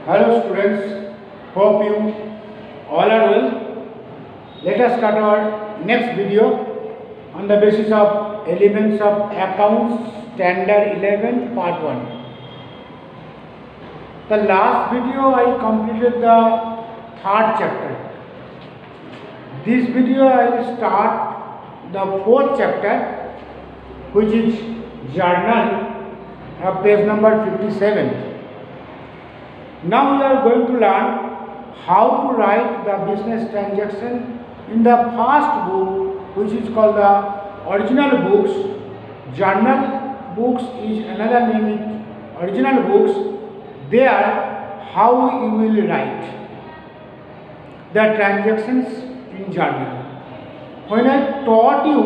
Hello students, hope you all are well. Let us start our next video on the basis of elements of accounts standard 11 part 1. The last video I completed the third chapter. This video I will start the fourth chapter, which is journal, page number 57. Now we are going to learn how to write the business transaction in the first book, which is called the original books. Journal books is another name is original books. There how you will write the transactions in journal. When I taught you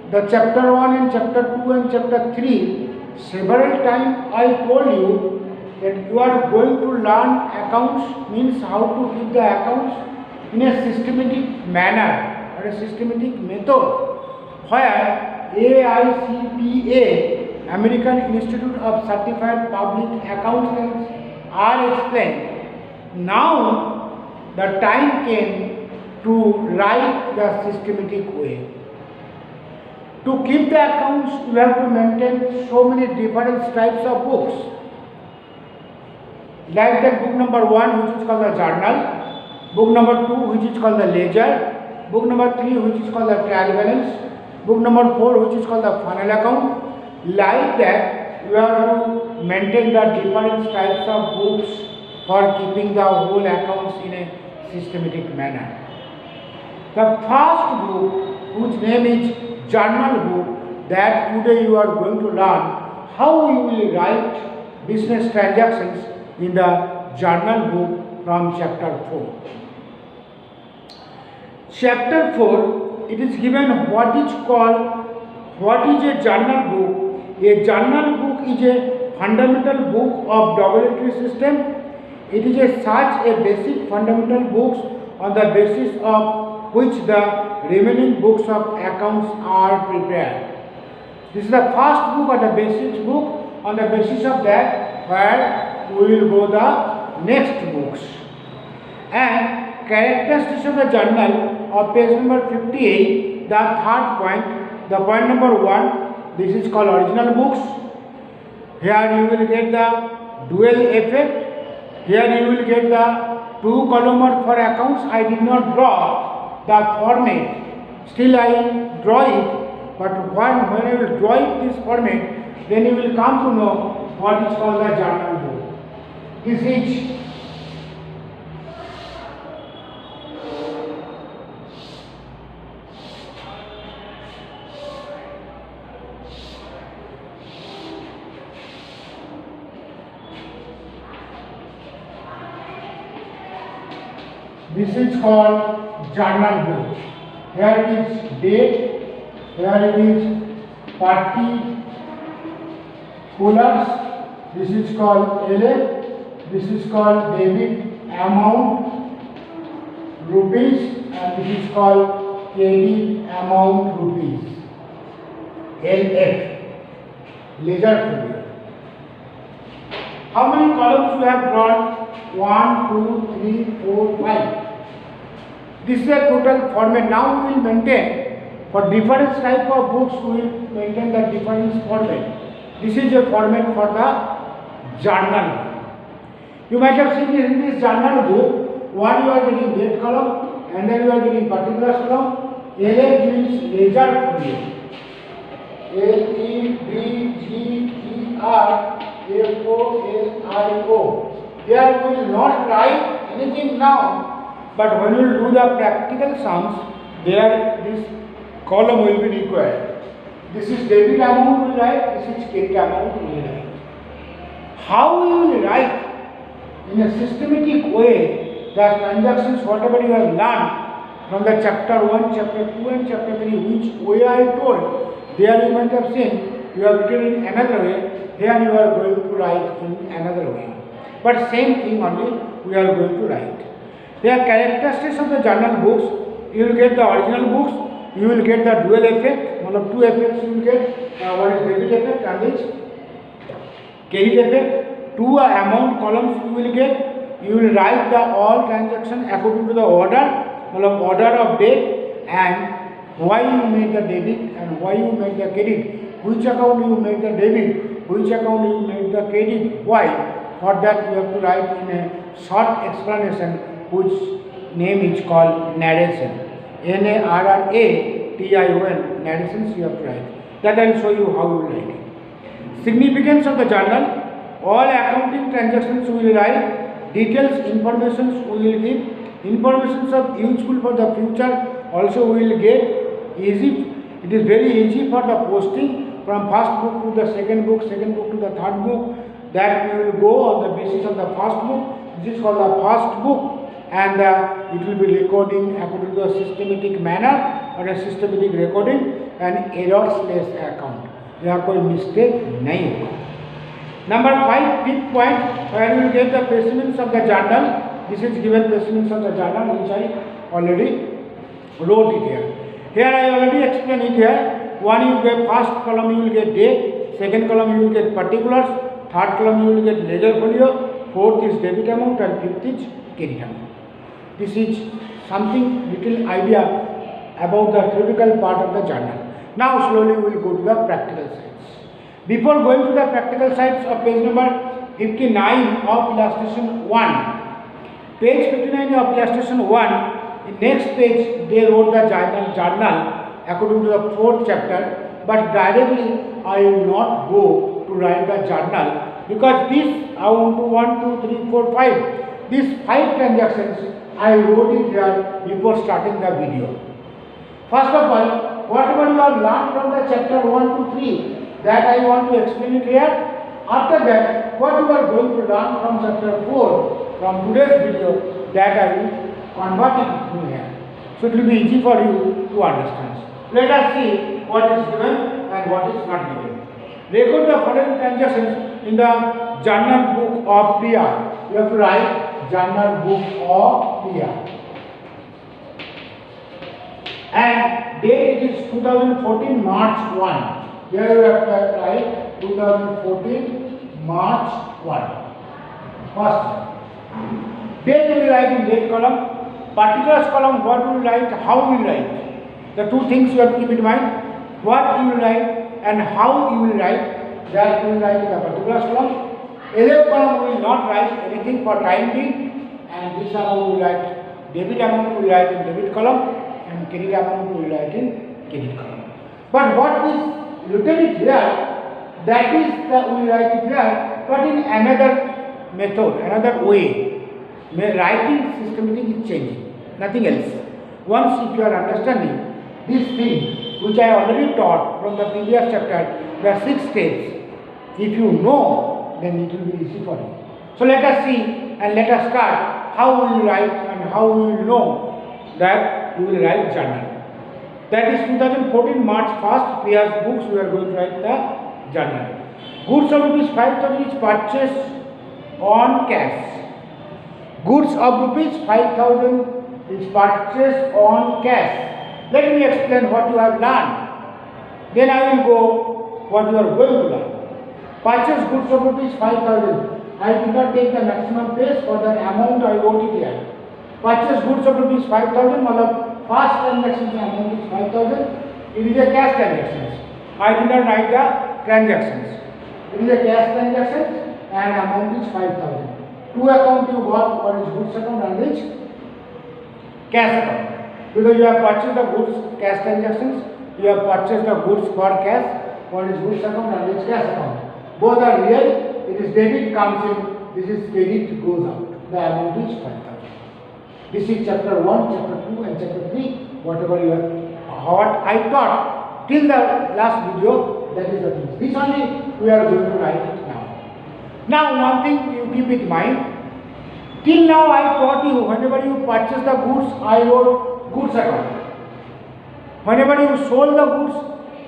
the chapter 1 and chapter 2 and chapter 3, several times I told you that you are going to learn accounts, means how to keep the accounts in a systematic manner or a systematic method, where AICPA, American Institute of Certified Public Accountants, are explained. Now the time came to write the systematic way. To keep the accounts, you have to maintain so many different types of books. Like that, book number 1, which is called the journal, book number 2, which is called the ledger, book number 3, which is called the trial balance, book number 4, which is called the final account. Like that, you have to maintain the different types of books for keeping the whole accounts in a systematic manner. The first book, whose name is journal book, that today you are going to learn how you will write business transactions in the journal book from chapter 4. Chapter 4, it is given what is a journal book. A journal book is a fundamental book of double entry system. It is such a basic fundamental books on the basis of which the remaining books of accounts are prepared. This is the first book or the basic book. On the basis of that, where we will go the next books. And characteristics of the journal of page number 58, the third point, the point number 1, this is called original books. Here you will get the dual effect. Here you will get the 2 column for accounts. I did not draw the format, still I will draw it, but when I will draw it this format, then you will come to know what is called the journal book. This is called journal book. Here it is date, here it is particulars, this is called LF, this is called debit amount rupees, and this is called credit amount rupees, LF, ledger figure. How many columns you have drawn? 1, 2, 3, 4, 5. This is a total format. Now we will maintain for different type of books. We will maintain the different format. This is a format for the journal. You might have seen in this journal book, one you are getting date column, and then you are getting particulars column. LF means ledger folio. LEDGER Here we will not write anything now, but when we will do the practical sums, there this column will be required. This is debit amount we will write, this is credit amount we will write. How we will write in a systematic way the transactions, whatever you have learned from the chapter 1, chapter 2 and chapter 3, which way I told, there you might have seen you have written in another way, here you are going to write in another way. But same thing only we are going to write. There are characteristics of the journal books. You will get the original books, you will get the dual effect, one of 2 effects you will get, one is debit effect and this credit effect. 2 amount columns you will get, you will write the all transaction according to the order, मतलब order of date and why you made the debit and why you made the credit, which account you made the debit, which account you made the credit, why. For that you have to write in a short explanation which name is called narration. Narration, narrations you have to write. That I will show you how you will write it. Significance of the journal: all accounting transactions we will write, details, information we will give, information of useful for the future also we will get. Easy, it is very easy for the posting from first book to the second book to the third book. That we will go on the basis of the first book. This is called the first book, and it will be recording according to a systematic manner or a systematic recording and errorless account. यहाँ कोई mistake नहीं होगा. Number 5, fifth point, where you will get the specimens of the journal. This is given specimens of the journal which I already wrote it here. Here I already explained it here. One you get first column you will get date, second column you will get particulars, third column you will get ledger folio, fourth is debit amount and fifth is credit amount. This is something little idea about the theoretical part of the journal. Now slowly we will go to the practical sides. Before going to the practical sides of page number 59 of illustration 1, page 59 of illustration 1, in next page they wrote the journal according to the 4th chapter, but directly I will not go to write the journal because this I want to 1, 2, 3, 4, 5. These 5 transactions I wrote it here before starting the video. First of all, whatever you have learned from the chapter 1 to 3, that I want to explain it here. After that, what you are going to learn from chapter 4 from today's video, that I will convert it to here. So it will be easy for you to understand. Let us see what is given and what is not given. Record the following transactions in the journal book of PR. You have to write journal book of PR. And date is 2014 March 1. Here you have to write 2014 March 1. First, date you will write in date column. Particulars column, what you will write, how you will write. The two things you have to keep in mind. What you will write and how you will write, that you will write in the particulars column. LF column will not write anything for time being, and this amount will write, debit amount will write in debit column, and credit amount will write in credit column. But what is written it here, that is the we write it here, but in another method, another way. Writing systematic is changing, nothing else. Once if you are understanding this thing which I already taught from the previous chapter, the 6 steps, if you know, then it will be easy for you. So let us see and let us start how we will write and how we will know that we will write journal. That is 2014 March 1st, Priya's books we are going to write the journal. Goods of rupees 5,000 is purchased on cash. Goods of rupees 5,000 is purchased on cash. Let me explain what you have learned. Then I will go what you are going to learn. Purchase goods of rupees 5,000. I did not take the maximum page for the amount I wrote it here. Purchase goods of rupees 5,000, matlab first transaction amount is 5,000. It is a cash transaction. I did not write the transactions. It is a cash transaction and amount is 5,000. Two account you got, one is goods account and which cash account. Because you have purchased the goods cash transactions, you have purchased the goods for cash, one is goods account and which cash account. Both are real, it is debit comes in, this is credit goes out. The amount is 5,000. This is chapter 1, chapter 2 and chapter 3, whatever you have, what I taught till the last video, that is the thing. This only we are going to write it now. Now one thing you keep in mind, till now I taught you, whenever you purchase the goods, I wrote goods account. Whenever you sold the goods,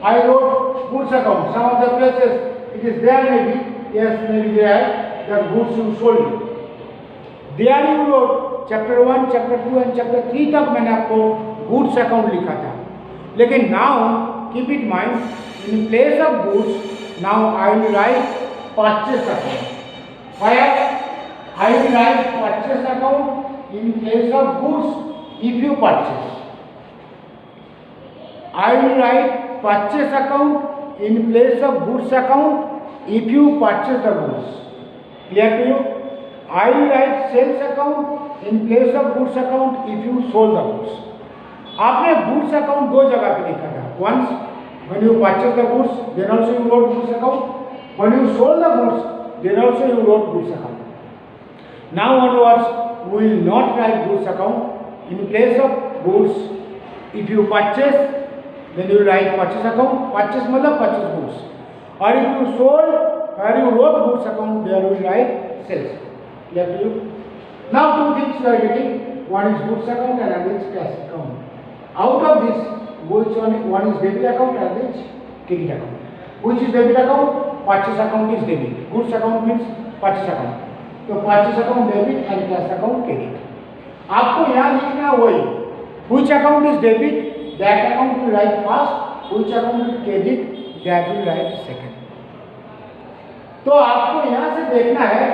I wrote goods account. Some of the places it is there maybe, yes maybe there, the goods you sold. There you wrote chapter 1, chapter 2 and chapter 3 तक मैंने आपको goods account लिखा था. लेकिन now keep it mind, in place of goods, now I will write purchase account. Where I will write purchase account in place of goods if you purchase. I will write purchase account in place of goods account if you purchase the goods. Clear to you? I will write sales account in place of goods account if you sold the goods. आपने goods account दो जगह पे लिखा था. Once when you purchase the goods, then also you wrote goods account. When you sold the goods, then also you wrote goods account. Now onwards, we will not write goods account in place of goods. If you purchase, then you will write purchase account. Purchase मतलब purchase goods. Or if you sold, where you wrote goods account, there you will write sales. Clear to you? Now two things we are getting. One is goods account and another is cash account. Out of this, one is debit account and another is credit account. Which is debit account? Purchase account is debit. Goods account means purchase account. तो purchase account debit and cash account credit. आपको यहाँ लिखना है वही. Which account is debit? That account will write first. Which account is credit? That will write second. तो आपको यहाँ से देखना है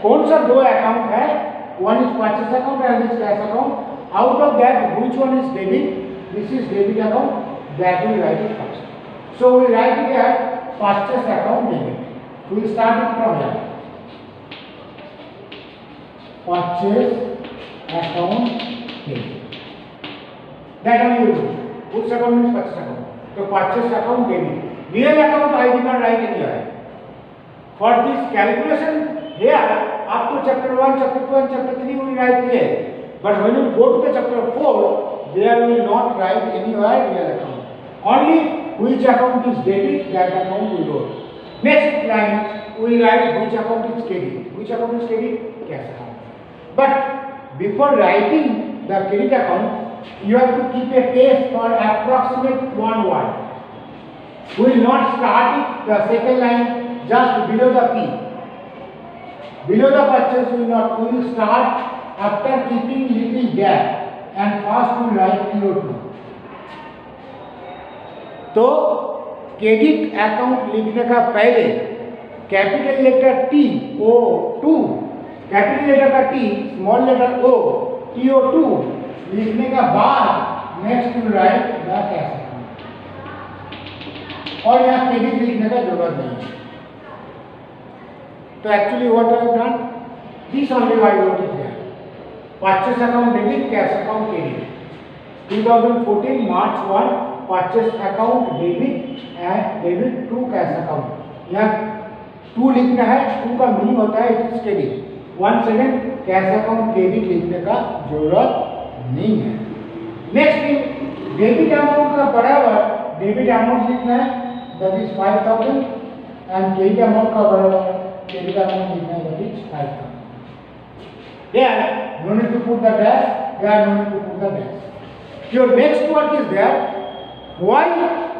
कौन सा दो अकाउंट है. One is purchase account and this cash account. Out of that, which one is debit? This is debit account. That will write it first. So we write it here purchase account debit. We will start it from here. Purchase account debit. That only you do. Goods account means purchase account. So purchase account debit. Real account I did not write anywhere. For this calculation here, up to chapter 1, chapter 2 and chapter 3 we will write here. But when you go to the chapter 4, there we will not write anywhere real account. Only which account is debit, that account we wrote. Next line, we will write which account is credit. Which account is credit? Cash account. But before writing the credit account, you have to keep a pace for approximate one word. We will not start it, the second line, just below the P. Below the purchase, we will start after keeping little gap and first we will write PO2. तो credit account लिखने का पहले capital letter T O two, capital letter का T, small letter O, TO2 लिखने का बाद next will write the cash account. और यहाँ क्रेडिट लिखने का जरूरत नहीं है. तो actually what I have done, this only I wrote it here. Purchase account debit, cash account credit. 2014 March 1 purchase account debit and debit to cash account. यहाँ 2 लिखना है. 2 का मीनिंग होता है it is credit. 1 second, cash account credit लिखने का जरूरत नहीं है. नेक्स्ट थिंग, डेबिट अमाउंट का बराबर डेबिट अमाउंट लिखना है, that is 5000 and credit amount का बराबर क्रेडिट अमाउंट लिखना है, that is 5000. Here, no need to put the dash. Here, no need to put the dash. Your next work is there. Why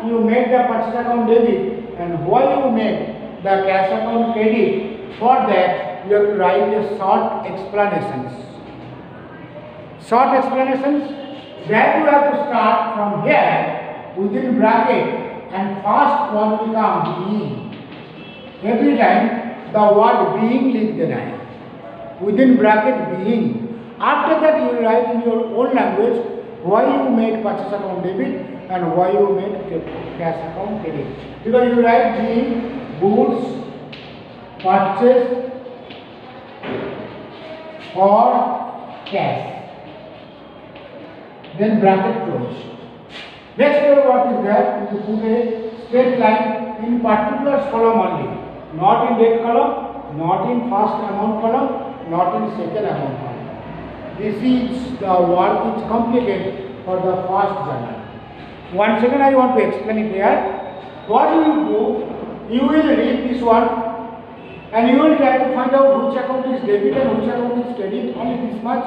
you made the purchase account debit and why you made the cash account credit? For that, you have to write a short explanations. Short explanations. That you have to start from here within bracket and first one will come being. Every time the word being लिख देना है. Within bracket being. After that you will write in your own language why you made purchase account debit and why you made cash account credit. Because you write being goods purchase or cash. Then bracket close. Next your what is there? You put a straight line in particulars column only. Not in date column, not in first amount column, not in second amount column. This is the work is completed for the first journal. One second I want to explain it here. What you will do, you will read this one and you will try to find out which account is debit and which account is credit. Only this much.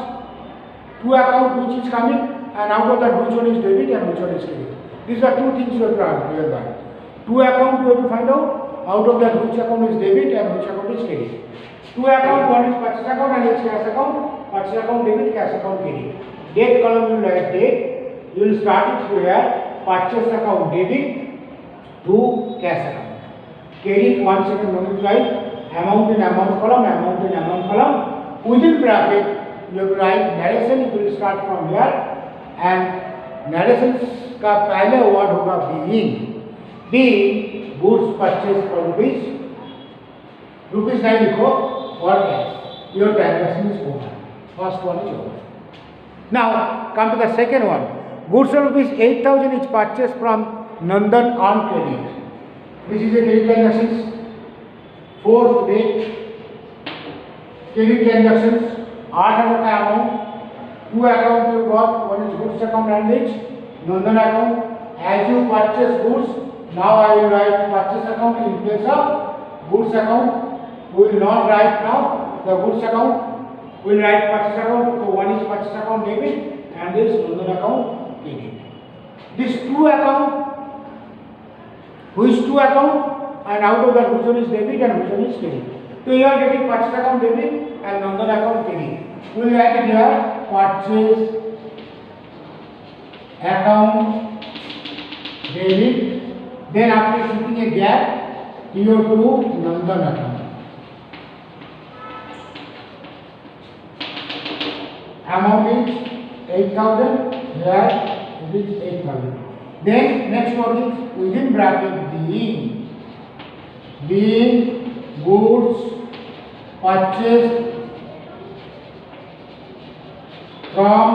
2 account which is coming and out of that which one is debit and which one is credit. These are 2 things you have to remember. 2 account you have to find out of that which account is debit and which account is credit. 2 account, one is purchase account and it's cash account. Purchase account debit, cash account credit. Date column you will write date. You will start it here. Purchase account debit to cash account. Credit 1 second, no need to write. Amount in amount column, amount in amount column. within bracket you have to write narration. It will start from here and narration का पहले word होगा being goods purchased for rupees नहीं लिखो और cash. Your transaction is over. First one is over. Now come to the second one. Goods of rupees 8,000 is purchased from Nandan on credit. This is a credit transactions. Fourth date. Credit transactions. 8,000 का amount. Two accounts you got. One is goods account and which Nandan account. As you purchase goods, now I will write purchase account in place of goods account. We will not write now the goods account. We will write purchase account. So one is purchase account debit and this Nandan account credit. This two account, which two account, and out of that which one is debit and which one is credit. So you are getting purchase account debit and Nandan account credit. We will write it here purchase account debit. Then after keeping a gap, you have to Nandan account. Amount is 8,000. Here it is 8,000. Then next one is within bracket being goods purchased from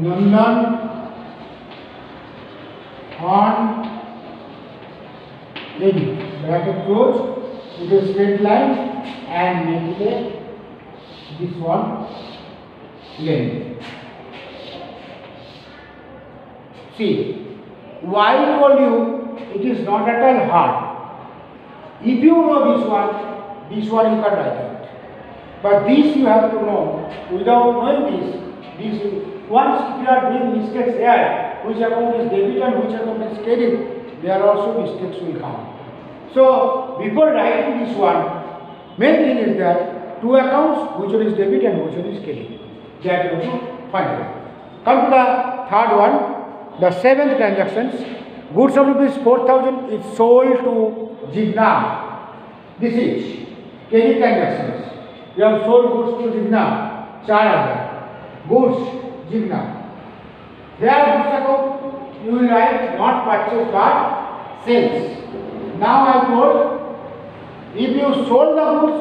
Nandan on credit. Bracket close. It is straight line and make it this one length. See, why I told you it is not at all hard. If you know this one you can write it. But this you have to know. Without knowing this once if you are doing mistakes here, which account is debit and which account is credit, there also mistakes will come. So before writing this one, main thing is that two accounts, which one is debit and which one is credit. That you have to find out. Come to the third one, the seventh transactions. Goods of rupees 4,000 is sold to Jigna. This is credit transactions. You have sold goods to Jigna, 4,000. Goods, Jigna. There goods account, you will write not purchase but sales. Now I told, if you sold the goods,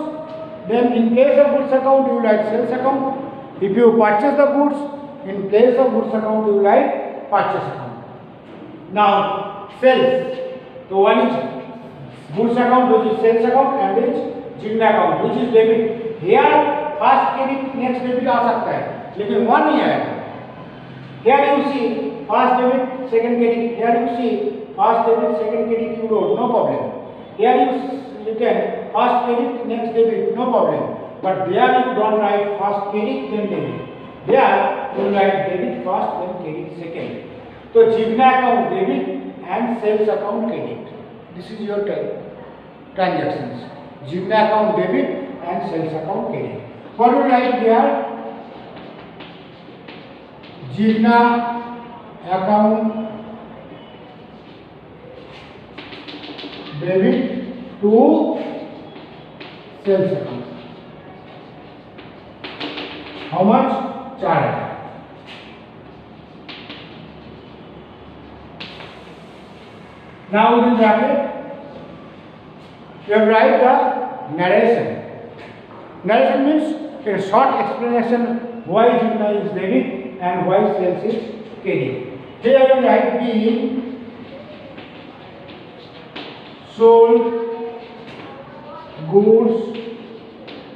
then in place of goods account you will write sales account. If you purchase the goods, in place of goods account you will write purchase account. Now sales. So one is goods account, which is sales account, and which Jigna account, which is debit. Here first credit next debit आ सकता है, लेकिन one नहीं आएगा. Here you see first debit, second credit. Here you see first debit, second credit. You wrote, no problem. Here you can first credit, next debit, no problem. But there you don't write first credit then debit. There you write debit first then credit second. So Jigna account debit and sales account credit. This is your transactions. Jigna account debit and sales account credit. What do you write here? Jigna account debit to sales account. How much? 4,000. Now within bracket, you have write the narration. Narration means a short explanation why Jigna is debit and why sales is credit. Here you write being sold goods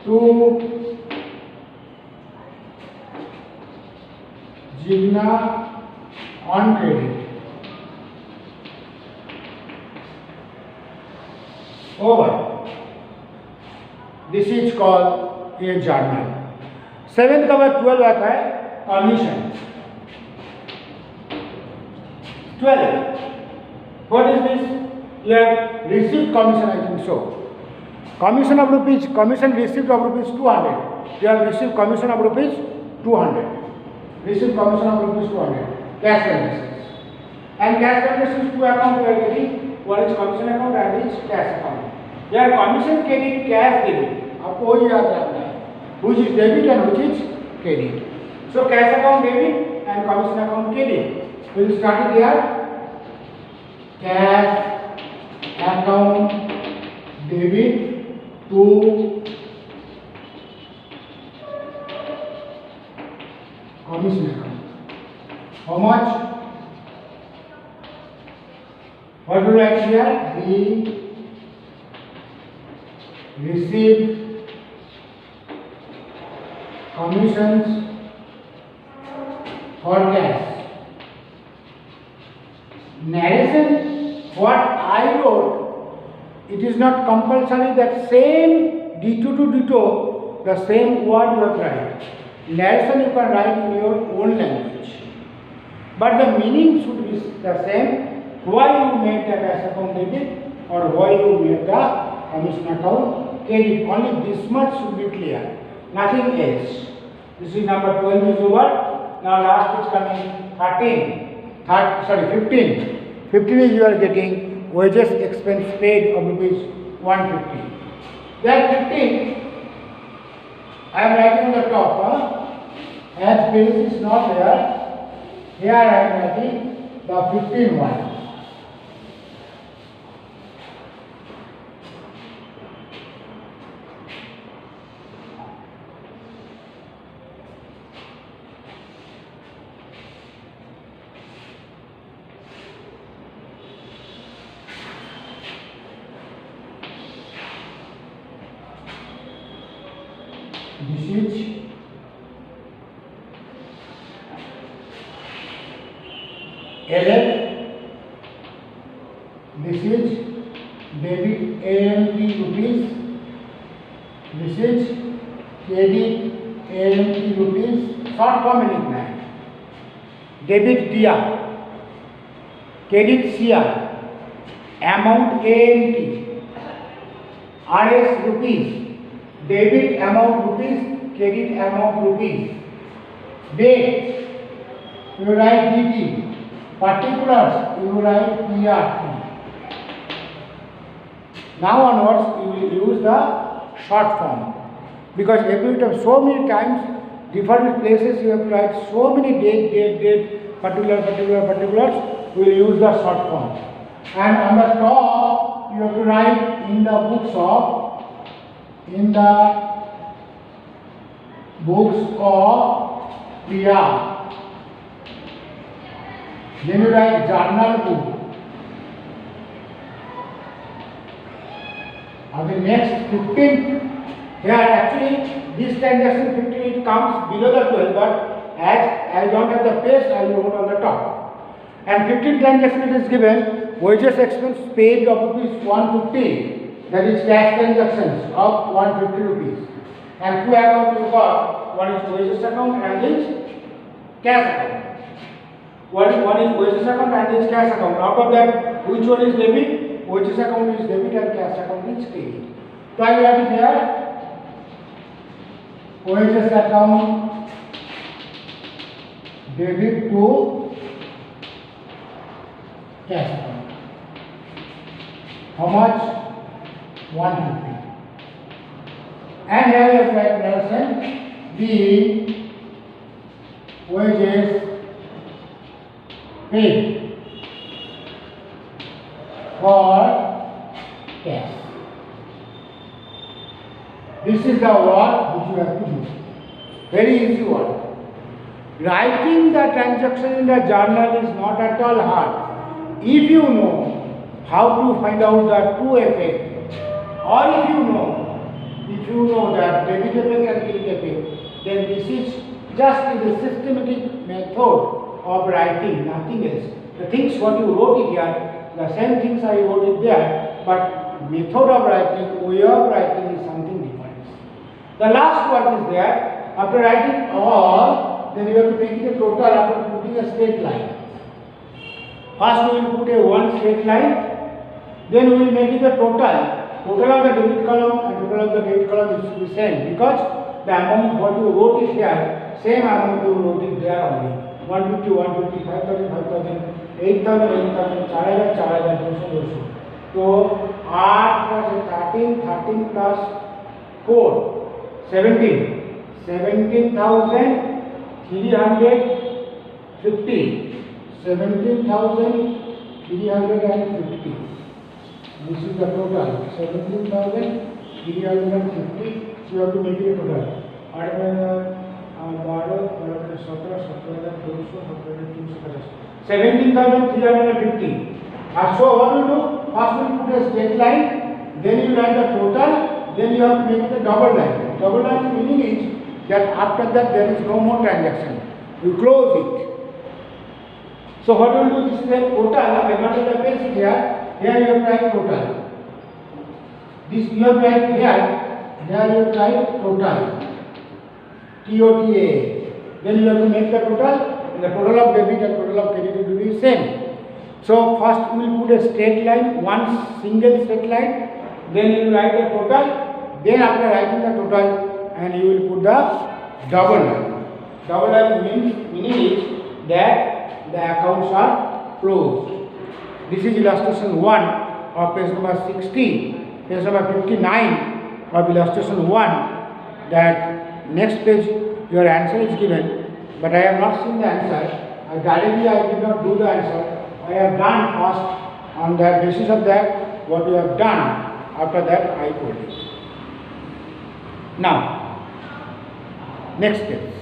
to Jigna on credit. Over. This is called a journal. 7th का बाद 12 आता है commission. 12. What is this? You have received commission, I think so. Commission of rupees, commission received of rupees 200. You have received commission of rupees 200. Received commission of rupees 200. Cash transactions. And cash transactions two accounts you are getting. One is commission account and is cash account. Here commission credit, cash debit. आपको वही याद रखना है. which is debit and which is credit. So cash account debit and commission account credit. We will start it here. Cash account debit to commission account. How much? What do we write here? We received commissions for cash. Narration, what I wrote, it is not compulsory that same dito to dito, the same word you have to write. Narration you can write in your own language, but the meaning should be the same. Why you made the cash account debit or why you made the commission account credit, only this much should be clear, nothing else. This is number 12 is over. Now last is coming 15. 15 is you are getting wages expense paid of rupees 150. That 15 I am writing on the top. As base is not there, here I am writing the 15 one. This is LF, this is debit AMT rupees, this is credit AMT rupees, short form लिखना है, debit DR, credit CR, amount AMT, RS rupees, debit amount rupees, credit amount rupees. Date, you write DT. Particulars, you write PRT. Now onwards, you will use the short form, because every time, so many times, different places you have to write so many date, particulars. We will use the short form. And on the top, you have to write in the books of PR. Then you write journal book. And the next 15, here actually this transaction 15 it comes below the 12, but as I don't have the page, I will put on the top. And 15 transaction it is given wages expense paid of rupees 150. That is cash transactions of 150 rupees. And two accounts you got, one is wages account and is cash account. One is wages account and is cash account. Out of that, which one is debit? Wages account is debit and cash account is credit. So I have it here. Wages account debit to cash account. How much? 150. And here you have narration, the wages paid for cash. This is the work which you have to do. Very easy work. Writing the transaction in the journal is not at all hard. If you know how to find out the true effect, or if you know that debit effect and credit effect, then this is just the systematic method of writing, nothing else. The things what you wrote it here, the same things I wrote it there, but method of writing, way of writing is something different. The last one is there. After writing all, then you have to make it a total after putting a straight line. First we will put a one straight line, then we will make it a total. Total of the debit column and total of the credit column is to be same, because the amount what you wrote it here, same amount you wrote it there only. 150, 150, 5,000, 5,000, 8,000, 8,000, 4,000, 4,000, so 8 plus 13, 13 plus 4, 17. 17,350. 17,350. This is the total. 17,350. You have to make it a total. 17,350. So what we do? First we put a straight line, then you write the total, then you have to make it a double line. Double line meaning is that after that there is no more transaction. You close it. So what we do? This is a total. I want to paste it here. Here you have to write total. This you have to write here. Here you have to write total. TOTA. Then you have to make the total. The total of debit and total of credit will be same. So first we will put a straight line, one single straight line. Then you will write the total. Then after writing the total, and you will put the double line. Double line meaning is that the accounts are closed. This is illustration 1 of page number 60, page number 59 of illustration 1. That next page your answer is given, but I have not seen the answer. I did not do the answer. I have done first. On the basis of that, what you have done, after that I told you. Now, next steps.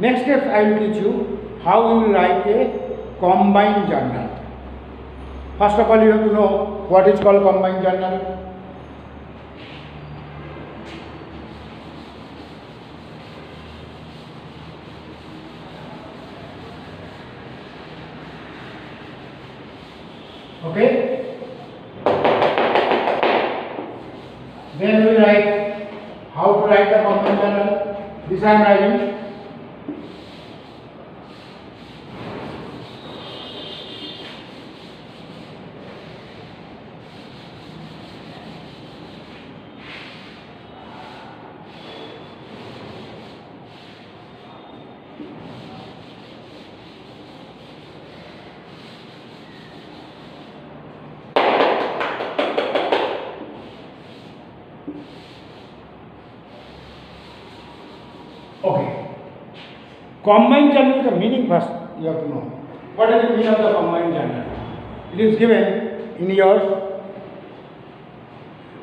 Next steps I will teach you how you will write a combined journal. First of all, you have to know what is called combined journal. Okay. Then we write how to write the combined journal. This I am writing. Okay. Combined journal, the meaning first you have to know. What is the meaning of the combined journal? It is given in your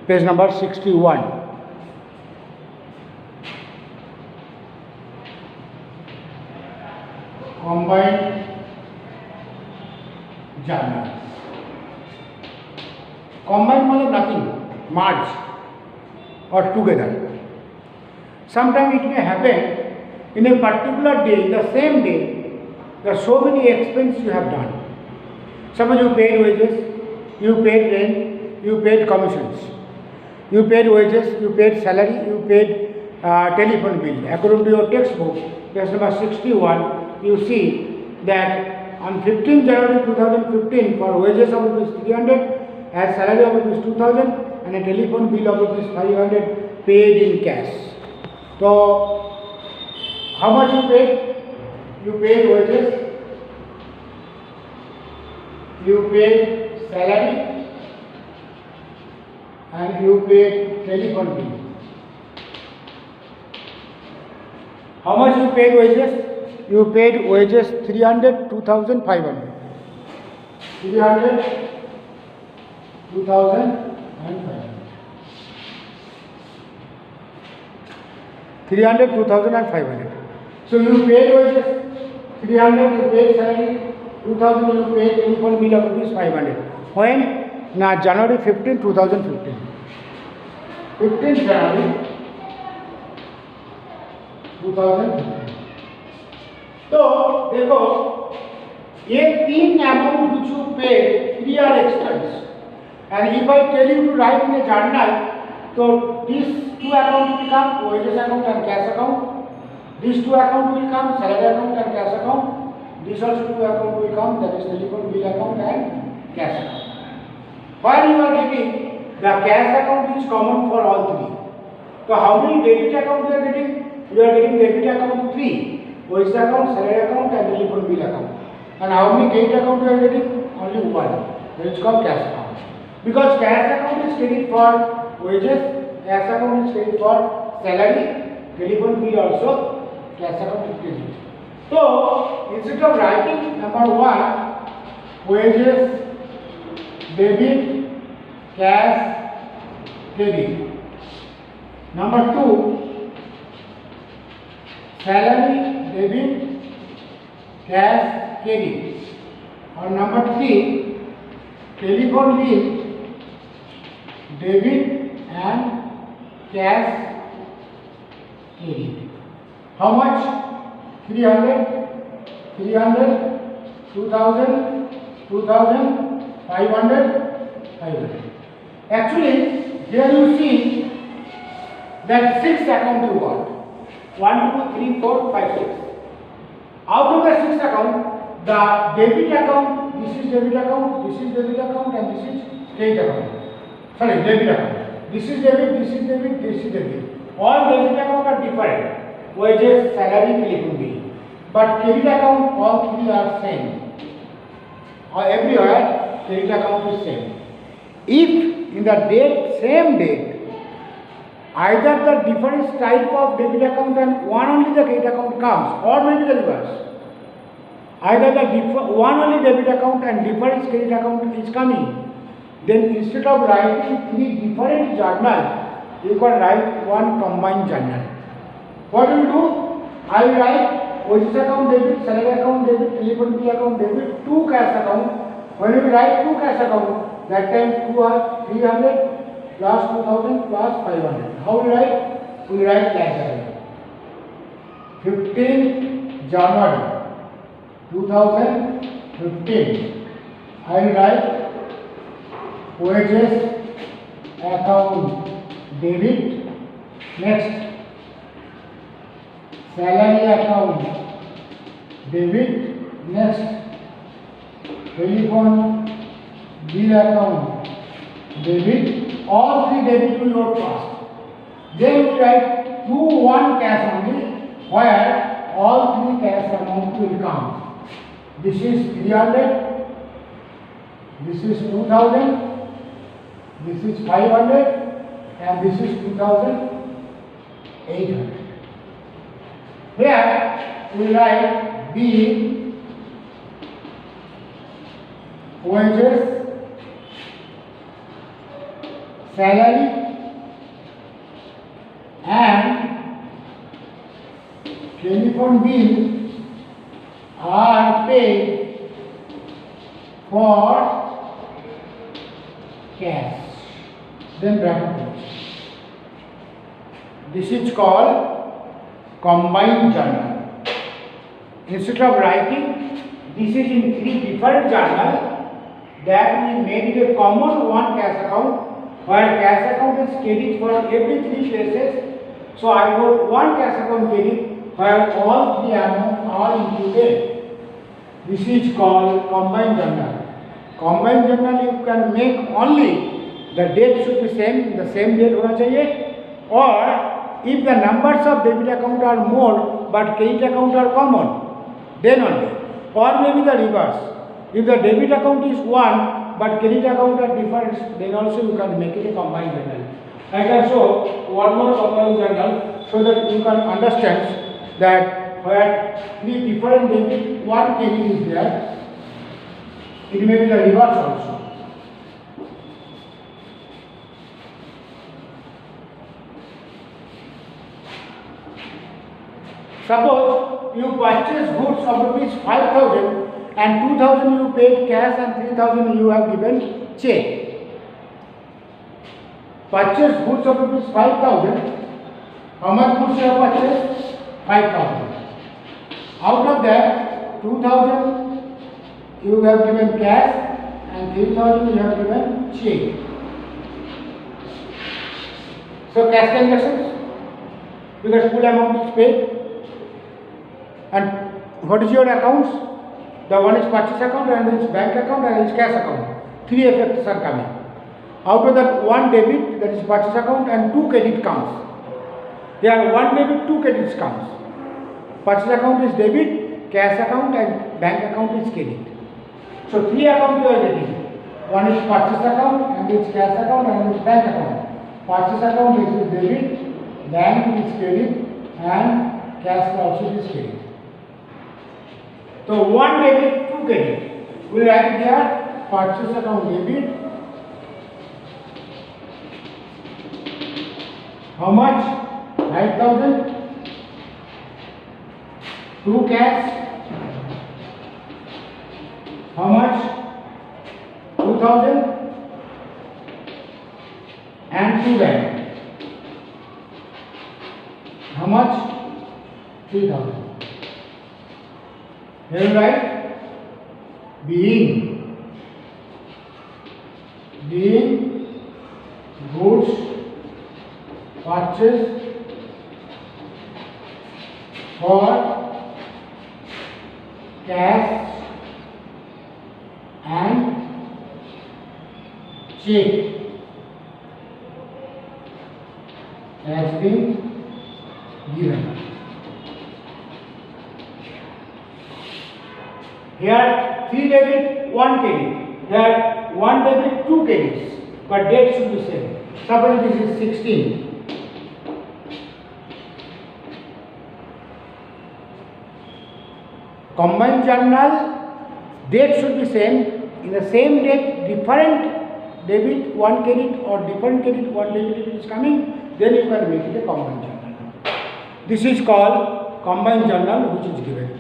page number 61. Combined journal. Combined means nothing, merge or together. Sometimes it may happen in a particular day, in the same day, there are so many expenses you have done. Suppose you paid wages, you paid rent, you paid commissions, you paid wages, you paid salary, you paid telephone bill. According to your textbook, page number 61, you see that on 15 January 2015, for wages of ₹300, as salary of ₹2000, and a telephone bill of ₹500 paid in cash. So, how much you paid? You paid wages, you paid salary, and you paid telephone bill. How much you paid wages? You paid wages 300, 2,500. 300, 2,500. 300, 2,500. So you paid wages 300, you paid salary 2,000, you paid telephone bill of ₹500. When? Now January 15, 2015. 15 January 2015. So देखो ये तीन amount which you paid, three are expense, and if I tell you to write in a journal, so these two accounts will come, wages account and cash account. These two accounts will come, salary account and cash account. These also two accounts will come, that is telephone bill account and cash account. While you are getting, the cash account is common for all three. So how many debit accounts you are getting? You are getting debit account 3, wages account, salary account and telephone bill account. And how many credit account you are getting? Only one, that is called cash account. Because cash account is credit for wages, cash account is credit for salary, telephone bill also cash account is credit. So instead of writing number 1 wages debit cash credit, number 2 salary debit cash credit, और number 3 telephone bill debit and cash credit. How much? 300, 2000, 500. Actually, here you see that 6 account you got. 1, 2, 3, 4, 5, 6. Out of the 6 account, the debit account, this is debit account, this is debit account, and this is credit account. Sorry, debit account. This is debit, this is debit, this is debit. All debit account are different. Wages, salary, telephone bill. But credit account, all three are same. Or everywhere, credit account is same. If in the date, same date, either the different type of debit account and one only the credit account comes, or maybe the reverse. Either the one only debit account and different credit account is coming. Then instead of writing three different journal, you can write one combined journal. What will you do? I will write wages account debit, salary account debit, telephone bill account debit, 2 cash account. When you write 2 cash account, that time 2 are 300 plus 2000 plus 500. How we write? We write like that. 15 January 2015. I will write wages account debit. Next, salary account debit. Next, telephone bill account debit. All 3 debit will note first. Then we write 1 cash only, where all 3 cash amount will come. This is 300, this is 2000, this is 500, and this is 2800. Here we write B wages, salary, and telephone bill are paid for cash. Then bracket. This is called combined journal. Instead of writing this is in 3 different journal, that we made it a common one cash account, where cash account is credit for every 3 places. So I wrote 1 cash account credit where all 3 amounts are included. This is called combined journal. Combined journal you can make only the date should be same, the same date होना चाहिए, or if the numbers of debit account are more but credit account are common, then only, or maybe the reverse. If the debit account is 1 but credit account are different, then also you can make it a combined journal. I can show one more combined journal so that you can understand that where 3 different debit, 1 credit is there. It may be the reverse also. Suppose you purchase goods of rupees 5,000 and 2,000 you paid cash and 3,000 you have given check. Purchase goods of rupees 5,000. How much goods you have purchased? 5,000. Out of that, 2,000 you have given cash and 3,000 you have given check. So cash transactions, because full amount is paid. And what is your accounts? The one is purchase account, and is bank account, and is cash account. 3 effects are coming. Out of that, 1 debit, that is purchase account, and 2 credit comes. Here 1 debit, 2 credits comes. Purchase account is debit, cash account, and bank account is credit. So 3 accounts you are getting. One is purchase account, and is cash account, and is bank account. Purchase account is debit, bank is credit, and cash also is credit. So 1 debit, 2 credit. We write here purchase account debit. How much? 5,000. 2 cash. How much? 2,000. And 2 bank. How much? 3,000. Here write being goods purchased for cash and check has been given. Here 3 debit, 1 credit. Here 1 debit, 2 credits. But date should be same. Suppose this is 16. Combined journal, date should be same. In the same date, different debit, 1 credit, or different credit, 1 debit is coming, then you can make it a combined journal. This is called combined journal, which is given.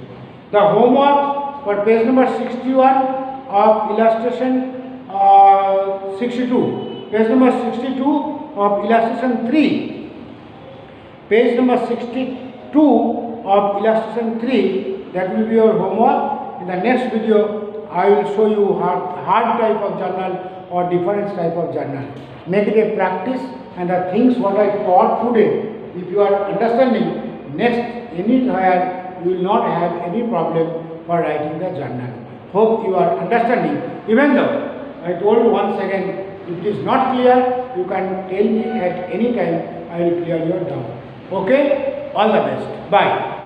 The homework for page number 61 of illustration 62, page number 62 of illustration 3, page number 62 of illustration 3, that will be your homework. In the next video, I will show you hard type of journal or different type of journal. Make it a practice, and the things what I taught today, if you are understanding, next anywhere you will not have any problem for writing the journal. Hope you are understanding. Even though I told you once again, if it is not clear, you can tell me at any time, I will clear your doubt. Okay? All the best. Bye.